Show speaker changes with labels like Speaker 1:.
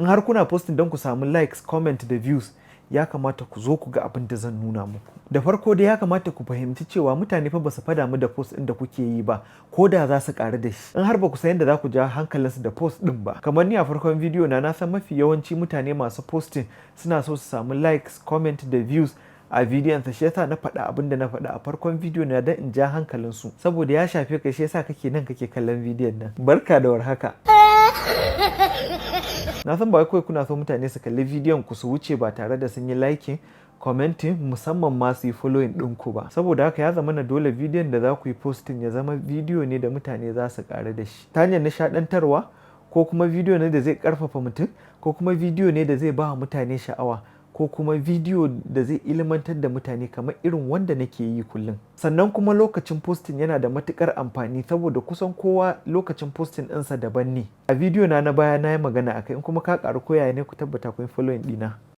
Speaker 1: In har kuna posting don ku samu likes, comment da views, ya kamata ku zo ku ga abin da zan nuna muku. Da farko dai ya kamata ku fahimci cewa mutane fa ba su fada mu da post ɗin da kuke yi ba, ko da za su ƙaru da shi. In har ba ku san yadda za ku ja hankalinsu da post ɗin ba. Kamar ni a farkon bidiyo na san mafi yawanci mutane masu posting suna so su samu likes, comment da views a bidiyon sa, shi yasa na faɗa abin da na faɗa a farkon bidiyo na don in ja hankalinsu. Saboda ya shafe ka, shi yasa kake nan kake kallon bidiyon nan. Barka da warhaka. Na san ba kawai kuna so mutane su kalli bidiyon ku su wuce ba tare da sun yi liking, commenting, musamman ma su yi following ɗinku ba. Saboda haka ya zama na dole bidiyon da za ku yi posting ya zama bidiyo ne da mutane za su ƙaru da shi ta hanyar nishaɗantarwa, ko kuma bidiyo ne da zai ƙarfafa mutum, ko kuma bidiyo ne da zai ba wa mutane sha'awa, ko kuma bidiyo da zai ilmantar da mutane kamar irin wanda nake yi kullum. Sannan kuma lokacin posting yana da matuƙar amfani saboda kusan kowa lokacin posting ɗinsa daban ne. A bidiyo na baya na yi magana akai, in kuma ka ƙaru koyaye ne ku tabbata kun following ɗina.